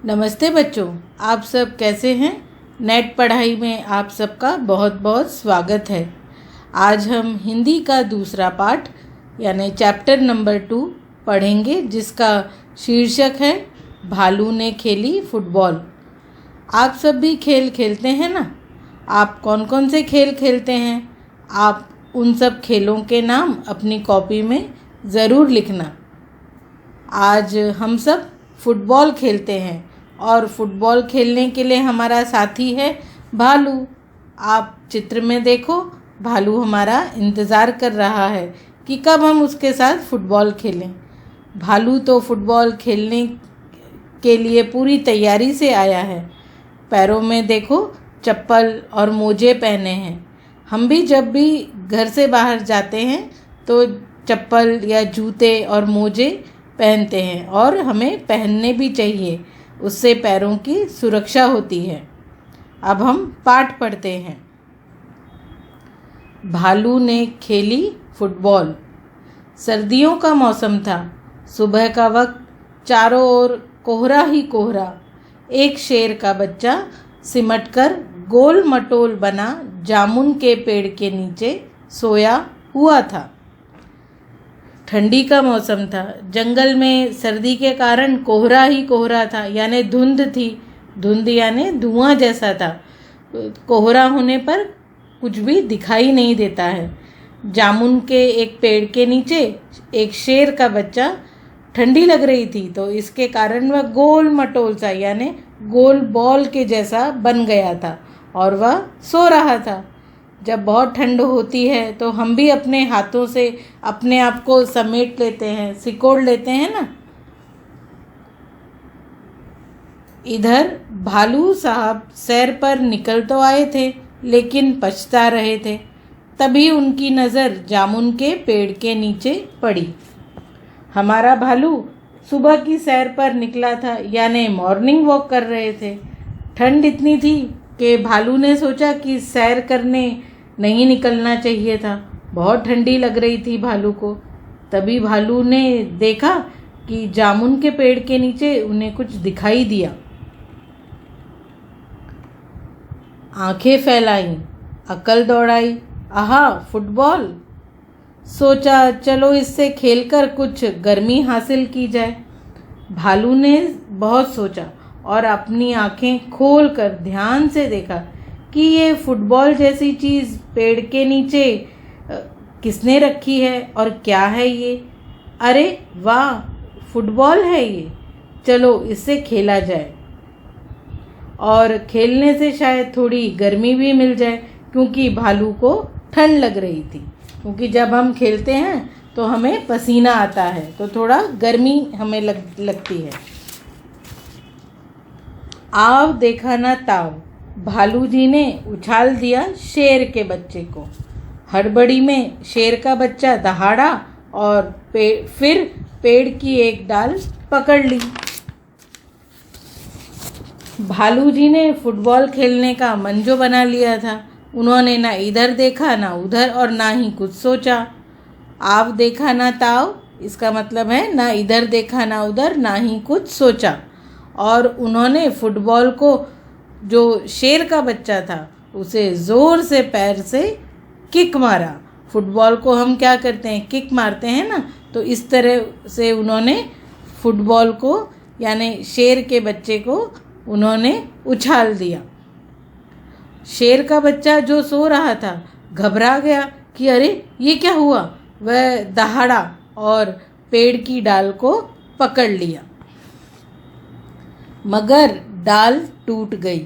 नमस्ते बच्चों, आप सब कैसे हैं। नेट पढ़ाई में आप सबका बहुत बहुत स्वागत है। आज हम हिंदी का दूसरा पाठ यानी चैप्टर नंबर 2 पढ़ेंगे, जिसका शीर्षक है भालू ने खेली फुटबॉल। आप सब भी खेल खेलते हैं ना। आप कौन कौन से खेल खेलते हैं? आप उन सब खेलों के नाम अपनी कॉपी में ज़रूर लिखना। आज हम सब फुटबॉल खेलते हैं और फुटबॉल खेलने के लिए हमारा साथी है भालू। आप चित्र में देखो, भालू हमारा इंतज़ार कर रहा है कि कब हम उसके साथ फुटबॉल खेलें। भालू तो फुटबॉल खेलने के लिए पूरी तैयारी से आया है। पैरों में देखो चप्पल और मोजे पहने हैं। हम भी जब भी घर से बाहर जाते हैं तो चप्पल या जूते और मोजे पहनते हैं और हमें पहनने भी चाहिए, उससे पैरों की सुरक्षा होती है। अब हम पाठ पढ़ते हैं। भालू ने खेली फुटबॉल। सर्दियों का मौसम था। सुबह का वक्त, चारों ओर कोहरा ही कोहरा। एक शेर का बच्चा सिमटकर गोल मटोल बना जामुन के पेड़ के नीचे सोया हुआ था। ठंडी का मौसम था। जंगल में सर्दी के कारण कोहरा ही कोहरा था, यानी धुंध थी। धुंध यानी धुआं जैसा था। कोहरा होने पर कुछ भी दिखाई नहीं देता है। जामुन के एक पेड़ के नीचे एक शेर का बच्चा, ठंडी लग रही थी तो इसके कारण वह गोल मटोल सा यानी गोल बॉल के जैसा बन गया था और वह सो रहा था। जब बहुत ठंड होती है तो हम भी अपने हाथों से अपने आप को समेट लेते हैं, सिकोड़ लेते हैं ना। इधर भालू साहब सैर पर निकल तो आए थे, लेकिन पछता रहे थे। तभी उनकी नज़र जामुन के पेड़ के नीचे पड़ी। हमारा भालू सुबह की सैर पर निकला था, यानी मॉर्निंग वॉक कर रहे थे। ठंड इतनी थी कि भालू ने सोचा कि सैर करने नहीं निकलना चाहिए था। बहुत ठंडी लग रही थी भालू को। तभी भालू ने देखा कि जामुन के पेड़ के नीचे उन्हें कुछ दिखाई दिया। आंखें फैलाई, अकल दौड़ाई, आहा फुटबॉल। सोचा चलो इससे खेलकर कुछ गर्मी हासिल की जाए। भालू ने बहुत सोचा और अपनी आंखें खोलकर ध्यान से देखा कि ये फुटबॉल जैसी चीज़ पेड़ के नीचे किसने रखी है और क्या है ये। अरे वाह, फुटबॉल है ये। चलो इससे खेला जाए और खेलने से शायद थोड़ी गर्मी भी मिल जाए, क्योंकि भालू को ठंड लग रही थी। क्योंकि जब हम खेलते हैं तो हमें पसीना आता है तो थोड़ा गर्मी हमें लगती है। आव देखा ना ताव, भालू जी ने उछाल दिया शेर के बच्चे को। हड़बड़ी में शेर का बच्चा दहाड़ा और फिर पेड़ की एक डाल पकड़ ली। भालू जी ने फुटबॉल खेलने का मंजो बना लिया था। उन्होंने ना इधर देखा ना उधर और ना ही कुछ सोचा। आव देखा ना ताव, इसका मतलब है ना इधर देखा ना उधर ना ही कुछ सोचा। और उन्होंने फुटबॉल को, जो शेर का बच्चा था, उसे ज़ोर से पैर से किक मारा। फुटबॉल को हम क्या करते हैं, किक मारते हैं ना। तो इस तरह से उन्होंने फुटबॉल को यानी शेर के बच्चे को उन्होंने उछाल दिया। शेर का बच्चा जो सो रहा था घबरा गया कि अरे ये क्या हुआ। वह दहाड़ा और पेड़ की डाल को पकड़ लिया, मगर डाल टूट गई।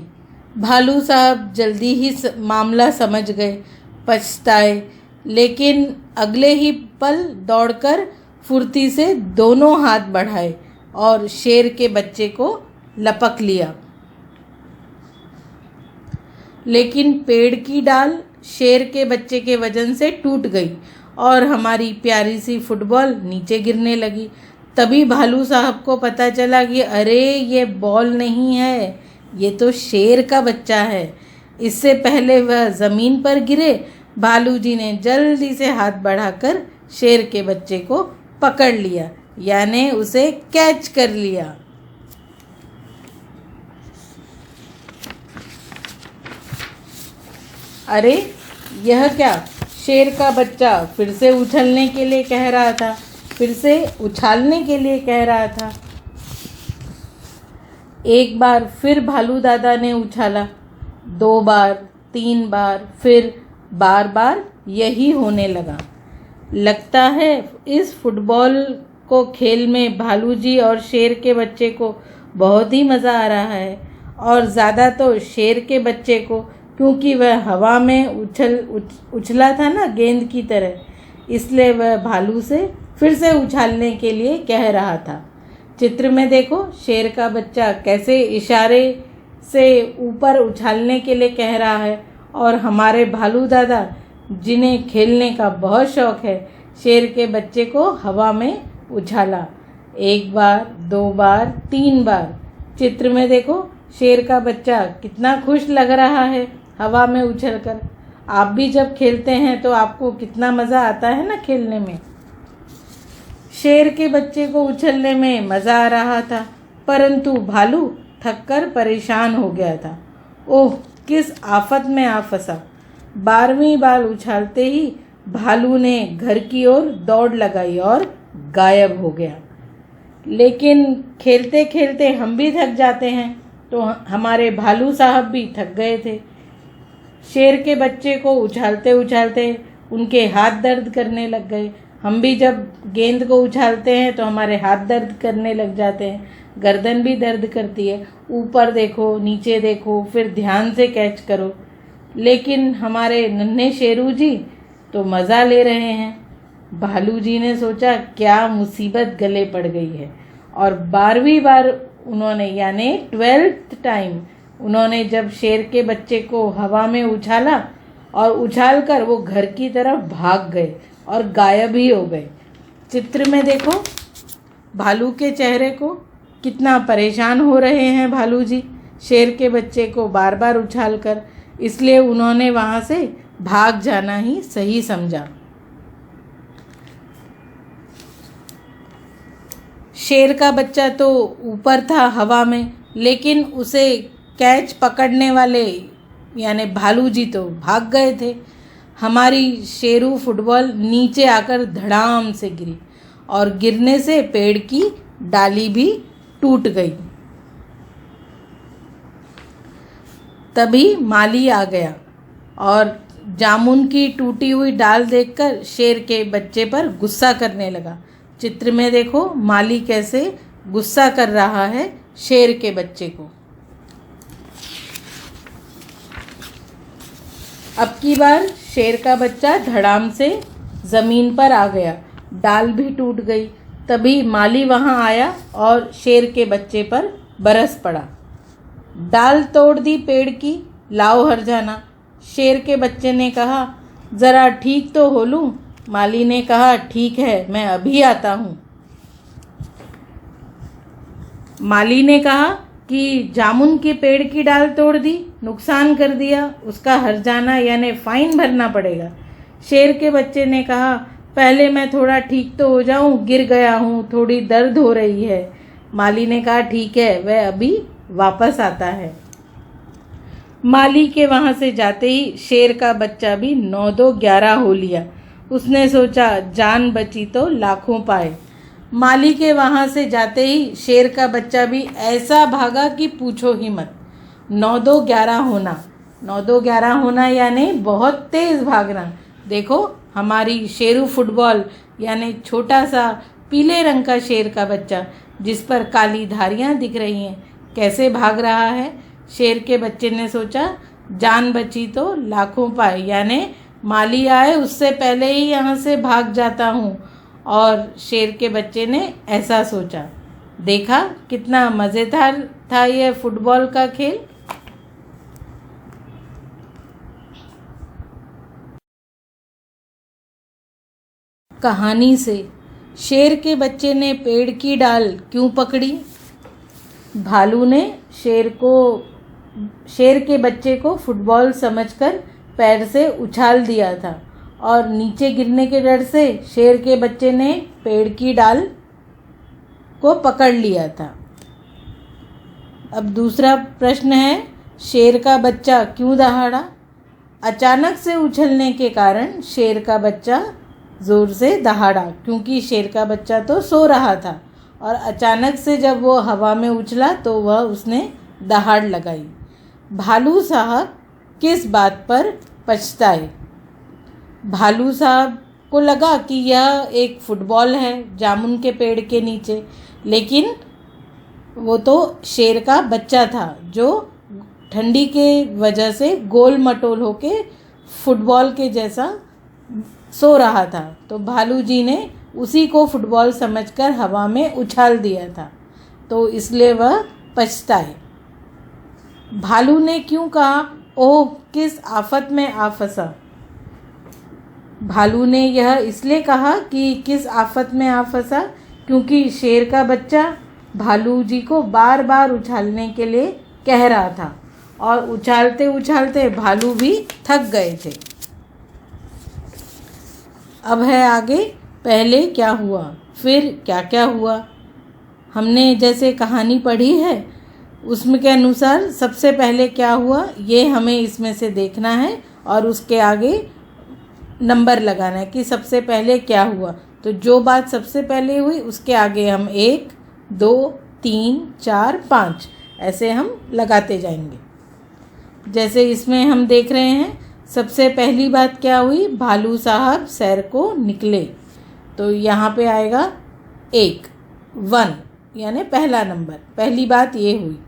भालू साहब जल्दी ही मामला समझ गए, पछताए, लेकिन अगले ही पल दौड़कर फुर्ती से दोनों हाथ बढ़ाए और शेर के बच्चे को लपक लिया। लेकिन पेड़ की डाल शेर के बच्चे के वजन से टूट गई और हमारी प्यारी सी फुटबॉल नीचे गिरने लगी। तभी भालू साहब को पता चला कि अरे ये बॉल नहीं है, ये तो शेर का बच्चा है। इससे पहले वह ज़मीन पर गिरे, भालू जी ने जल्दी से हाथ बढ़ाकर शेर के बच्चे को पकड़ लिया, यानी उसे कैच कर लिया। अरे यह क्या, शेर का बच्चा फिर से उछलने के लिए कह रहा था, फिर से उछालने के लिए कह रहा था। एक बार फिर भालू दादा ने उछाला, 2 बार, 3 बार, फिर बार बार यही होने लगा। लगता है इस फुटबॉल को खेल में भालू जी और शेर के बच्चे को बहुत ही मज़ा आ रहा है, और ज़्यादा तो शेर के बच्चे को, क्योंकि वह हवा में उछला था ना गेंद की तरह, इसलिए वह भालू से फिर से उछालने के लिए कह रहा था। चित्र में देखो, शेर का बच्चा कैसे इशारे से ऊपर उछालने के लिए कह रहा है, और हमारे भालू दादा जिन्हें खेलने का बहुत शौक है, शेर के बच्चे को हवा में उछाला। 1 बार, 2 बार, 3 बार। चित्र में देखो, शेर का बच्चा कितना खुश लग रहा है हवा में उछलकर। आप भी जब खेलते हैं तो आपको कितना मज़ा आता है ना खेलने में। शेर के बच्चे को उछलने में मज़ा आ रहा था, परंतु भालू थककर परेशान हो गया था। ओह, किस आफत में आ फंसा। 12वीं बार उछालते ही भालू ने घर की ओर दौड़ लगाई और गायब हो गया। लेकिन खेलते खेलते हम भी थक जाते हैं, तो हमारे भालू साहब भी थक गए थे। शेर के बच्चे को उछालते उछालते उनके हाथ दर्द करने लग गए। हम भी जब गेंद को उछालते हैं तो हमारे हाथ दर्द करने लग जाते हैं, गर्दन भी दर्द करती है। ऊपर देखो, नीचे देखो, फिर ध्यान से कैच करो। लेकिन हमारे नन्हे शेरू जी तो मज़ा ले रहे हैं। भालू जी ने सोचा, क्या मुसीबत गले पड़ गई है, और 12वीं बार उन्होंने, यानी 12th टाइम, उन्होंने जब शेर के बच्चे को हवा में उछाला, और उछालकर वो घर की तरफ भाग गए और गायब ही हो गए। चित्र में देखो, भालू के चेहरे को, कितना परेशान हो रहे हैं भालू जी शेर के बच्चे को बार बार उछालकर, इसलिए उन्होंने वहाँ से भाग जाना ही सही समझा। शेर का बच्चा तो ऊपर था हवा में, लेकिन उसे कैच पकड़ने वाले यानी भालू जी तो भाग गए थे। हमारी शेरू फुटबॉल नीचे आकर धड़ाम से गिरी, और गिरने से पेड़ की डाली भी टूट गई। तभी माली आ गया, और जामुन की टूटी हुई डाल देखकर शेर के बच्चे पर गुस्सा करने लगा। चित्र में देखो, माली कैसे गुस्सा कर रहा है शेर के बच्चे को। अब की बार शेर का बच्चा धड़ाम से ज़मीन पर आ गया, डाल भी टूट गई। तभी माली वहाँ आया और शेर के बच्चे पर बरस पड़ा। डाल तोड़ दी पेड़ की, लाओ हरजाना। शेर के बच्चे ने कहा, ज़रा ठीक तो हो लूँ। माली ने कहा, ठीक है, मैं अभी आता हूँ। माली ने कहा कि जामुन के पेड़ की डाल तोड़ दी, नुकसान कर दिया, उसका हर्जाना यानी फाइन भरना पड़ेगा। शेर के बच्चे ने कहा, पहले मैं थोड़ा ठीक तो हो जाऊं, गिर गया हूं, थोड़ी दर्द हो रही है। माली ने कहा, ठीक है, वह अभी वापस आता है। माली के वहाँ से जाते ही शेर का बच्चा भी 9-2-11 हो लिया। उसने सोचा, जान बची तो लाखों पाए। माली के वहाँ से जाते ही शेर का बच्चा भी ऐसा भागा कि पूछो ही मत। 9-2-11 होना, 9-2-11 होना यानी बहुत तेज़ भागना। देखो, हमारी शेरू फुटबॉल यानी छोटा सा पीले रंग का शेर का बच्चा, जिस पर काली धारियाँ दिख रही हैं, कैसे भाग रहा है। शेर के बच्चे ने सोचा, जान बची तो लाखों पाए, यानी माली आए उससे पहले ही यहाँ से भाग जाता हूँ। और शेर के बच्चे ने ऐसा सोचा। देखा कितना मज़ेदार था यह फुटबॉल का खेल। कहानी से, शेर के बच्चे ने पेड़ की डाल क्यों पकड़ी? भालू ने शेर के बच्चे को फुटबॉल समझकर पैर से उछाल दिया था, और नीचे गिरने के डर से शेर के बच्चे ने पेड़ की डाल को पकड़ लिया था। अब दूसरा प्रश्न है, शेर का बच्चा क्यों दहाड़ा? अचानक से उछलने के कारण शेर का बच्चा ज़ोर से दहाड़ा, क्योंकि शेर का बच्चा तो सो रहा था और अचानक से जब वो हवा में उछला तो उसने दहाड़ लगाई। भालू साहब किस बात पर पछताए? भालू साहब को लगा कि यह एक फुटबॉल है जामुन के पेड़ के नीचे, लेकिन वो तो शेर का बच्चा था जो ठंडी के वजह से गोल मटोल होके फुटबॉल के जैसा सो रहा था। तो भालू जी ने उसी को फुटबॉल समझकर हवा में उछाल दिया था, तो इसलिए वह पछताए। भालू ने क्यों कहा, ओह किस आफत में आ फंसा? भालू ने यह इसलिए कहा कि किस आफत में आ फंसा, क्योंकि शेर का बच्चा भालू जी को बार बार उछालने के लिए कह रहा था और उछालते उछालते भालू भी थक गए थे। अब है आगे, पहले क्या हुआ फिर क्या क्या हुआ। हमने जैसे कहानी पढ़ी है उसमें के अनुसार सबसे पहले क्या हुआ ये हमें इसमें से देखना है और उसके आगे नंबर लगाना है कि सबसे पहले क्या हुआ। तो जो बात सबसे पहले हुई उसके आगे हम 1, 2, 3, 4, 5 ऐसे हम लगाते जाएंगे। जैसे इसमें हम देख रहे हैं सबसे पहली बात क्या हुई, भालू साहब सैर को निकले, तो यहाँ पे आएगा 1 यानी पहला नंबर, पहली बात ये हुई।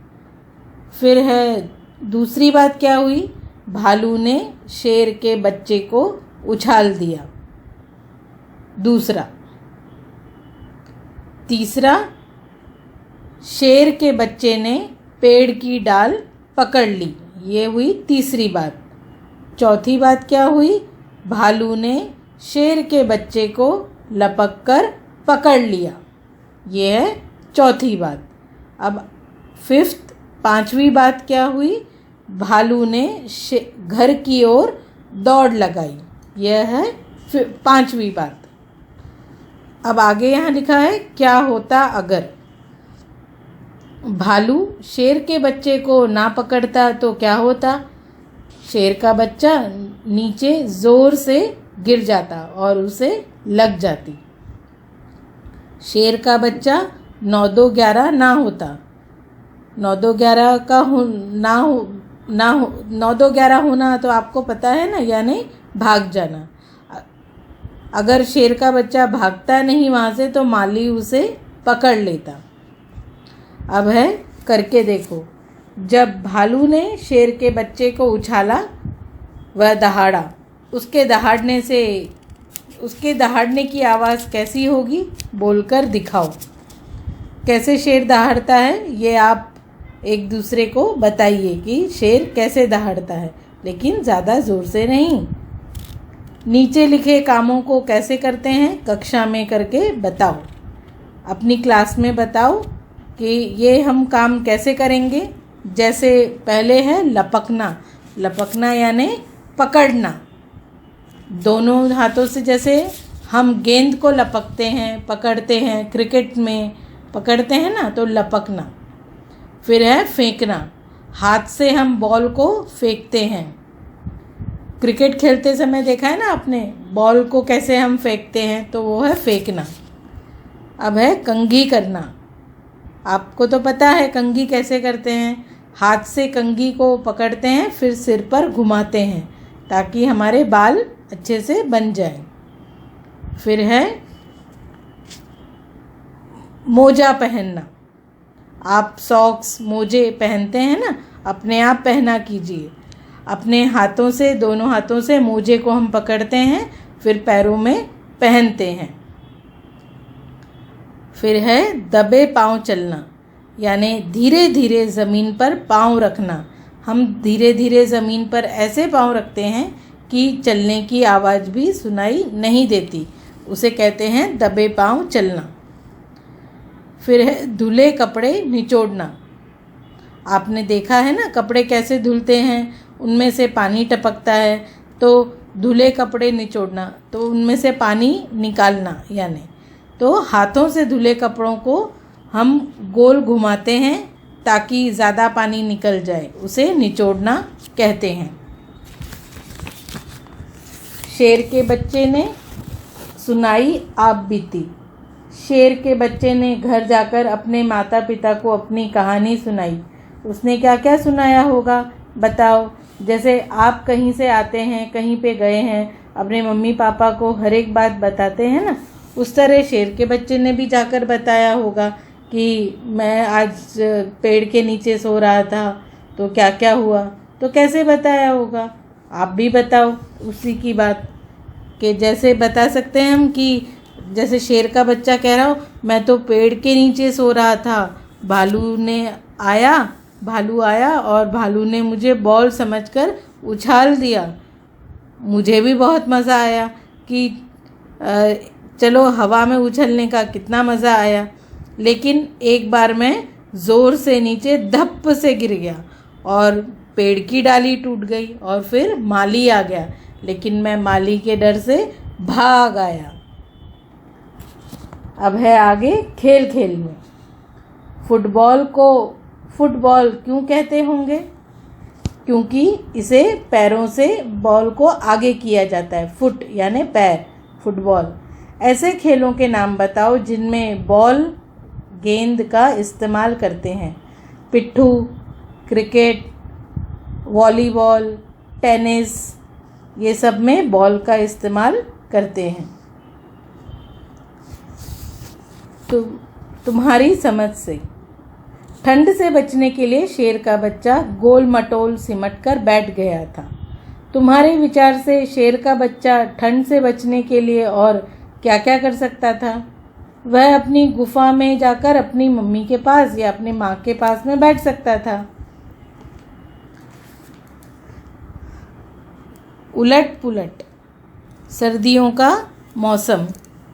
फिर है दूसरी बात क्या हुई, भालू ने शेर के बच्चे को उछाल दिया, दूसरा। तीसरा, शेर के बच्चे ने पेड़ की डाल पकड़ ली, ये हुई तीसरी बात। चौथी बात क्या हुई, भालू ने शेर के बच्चे को लपक कर पकड़ लिया, ये है चौथी बात। अब फिफ्थ, पांचवी बात क्या हुई, भालू ने घर की ओर दौड़ लगाई, यह है पांचवी बात। अब आगे यहाँ लिखा है क्या होता अगर भालू शेर के बच्चे को ना पकड़ता तो क्या होता, शेर का बच्चा नीचे ज़ोर से गिर जाता और उसे लग जाती। शेर का बच्चा 9, 2, 11 ना होता, 9, 2, 11 का 9, 2, 11 होना तो आपको पता है ना, यानी भाग जाना। अगर शेर का बच्चा भागता नहीं वहाँ से तो माली उसे पकड़ लेता। अब है करके देखो, जब भालू ने शेर के बच्चे को उछाला वह दहाड़ा, उसके दहाड़ने की आवाज़ कैसी होगी बोलकर दिखाओ। कैसे शेर दहाड़ता है ये आप एक दूसरे को बताइए कि शेर कैसे दहाड़ता है, लेकिन ज़्यादा ज़ोर से नहीं। नीचे लिखे कामों को कैसे करते हैं कक्षा में करके बताओ, अपनी क्लास में बताओ कि ये हम काम कैसे करेंगे। जैसे पहले है लपकना, लपकना यानी पकड़ना, दोनों हाथों से जैसे हम गेंद को लपकते हैं पकड़ते हैं, क्रिकेट में पकड़ते हैं ना, तो लपकना। फिर है फेंकना, हाथ से हम बॉल को फेंकते हैं, क्रिकेट खेलते समय देखा है ना आपने बॉल को कैसे हम फेंकते हैं, तो वो है फेंकना। अब है कंघी करना, आपको तो पता है कंघी कैसे करते हैं, हाथ से कंघी को पकड़ते हैं फिर सिर पर घुमाते हैं ताकि हमारे बाल अच्छे से बन जाए। फिर है मोजा पहनना, आप सॉक्स मोजे पहनते हैं ना, अपने आप पहना कीजिए। अपने हाथों से, दोनों हाथों से मोजे को हम पकड़ते हैं फिर पैरों में पहनते हैं। फिर है दबे पांव चलना, यानी धीरे धीरे ज़मीन पर पांव रखना। हम धीरे धीरे ज़मीन पर ऐसे पांव रखते हैं कि चलने की आवाज़ भी सुनाई नहीं देती, उसे कहते हैं दबे पांव चलना। फिर है धुले कपड़े निचोड़ना, आपने देखा है ना कपड़े कैसे धुलते हैं, उनमें से पानी टपकता है, तो धुले कपड़े निचोड़ना तो उनमें से पानी निकालना, यानी तो हाथों से धुले कपड़ों को हम गोल घुमाते हैं ताकि ज़्यादा पानी निकल जाए, उसे निचोड़ना कहते हैं। शेर के बच्चे ने सुनाई आप बीती। शेर के बच्चे ने घर जाकर अपने माता पिता को अपनी कहानी सुनाई। उसने क्या क्या सुनाया होगा बताओ। जैसे आप कहीं से आते हैं, कहीं पे गए हैं, अपने मम्मी पापा को हर एक बात बताते हैं ना, उस तरह शेर के बच्चे ने भी जाकर बताया होगा कि मैं आज पेड़ के नीचे सो रहा था तो क्या क्या हुआ। तो कैसे बताया होगा, आप भी बताओ उसी की बात। कि जैसे बता सकते हैं हम कि जैसे शेर का बच्चा कह रहा हो, मैं तो पेड़ के नीचे सो रहा था, भालू आया और भालू ने मुझे बॉल समझकर उछाल दिया। मुझे भी बहुत मज़ा आया कि चलो हवा में उछलने का कितना मज़ा आया, लेकिन एक बार मैं ज़ोर से नीचे धप्प से गिर गया और पेड़ की डाली टूट गई और फिर माली आ गया, लेकिन मैं माली के डर से भाग आया। अब है आगे खेल खेल में। फुटबॉल को फुटबॉल क्यों कहते होंगे? क्योंकि इसे पैरों से बॉल को आगे किया जाता है। फुट यानी पैर, फुटबॉल। ऐसे खेलों के नाम बताओ जिनमें बॉल गेंद का इस्तेमाल करते हैं। पिट्ठू, क्रिकेट, वॉलीबॉल, टेनिस, ये सब में बॉल का इस्तेमाल करते हैं। तो तुम्हारी समझ से ठंड से बचने के लिए शेर का बच्चा गोल मटोल सिमट कर बैठ गया था। तुम्हारे विचार से शेर का बच्चा ठंड से बचने के लिए और क्या क्या कर सकता था? वह अपनी गुफा में जाकर अपनी मम्मी के पास या अपनी माँ के पास में बैठ सकता था। उलट पुलट। सर्दियों का मौसम,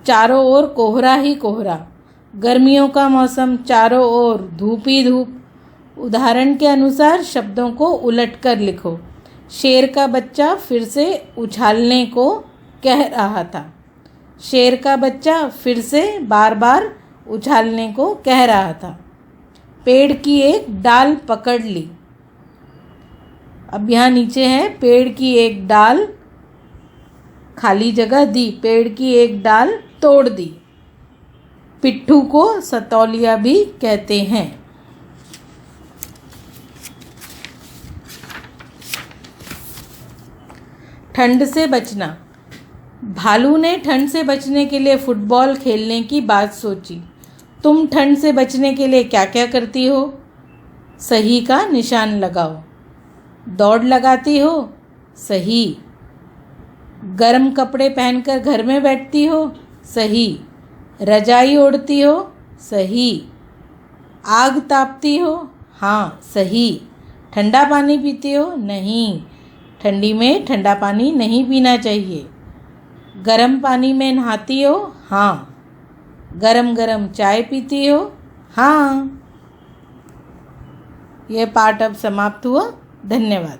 चारों ओर कोहरा ही कोहरा। गर्मियों का मौसम, चारों ओर धूप ही धूप। उदाहरण के अनुसार शब्दों को उलटकर लिखो। शेर का बच्चा फिर से उछालने को कह रहा था। शेर का बच्चा फिर से बार बार उछालने को कह रहा था। पेड़ की एक डाल पकड़ ली। अब यहाँ नीचे है, पेड़ की एक डाल खाली जगह दी, पेड़ की एक डाल तोड़ दी। पिट्ठू को सतौलिया भी कहते हैं। ठंड से बचना। भालू ने ठंड से बचने के लिए फुटबॉल खेलने की बात सोची। तुम ठंड से बचने के लिए क्या क्या करती हो? सही का निशान लगाओ। दौड़ लगाती हो? सही। गर्म कपड़े पहनकर घर में बैठती हो? सही। रजाई ओढ़ती हो? सही। आग तापती हो? हाँ, सही। ठंडा पानी पीती हो? नहीं, ठंडी में ठंडा पानी नहीं पीना चाहिए। गर्म पानी में नहाती हो? हाँ। गरम गरम चाय पीती हो? हाँ। यह पाठ अब समाप्त हुआ। धन्यवाद।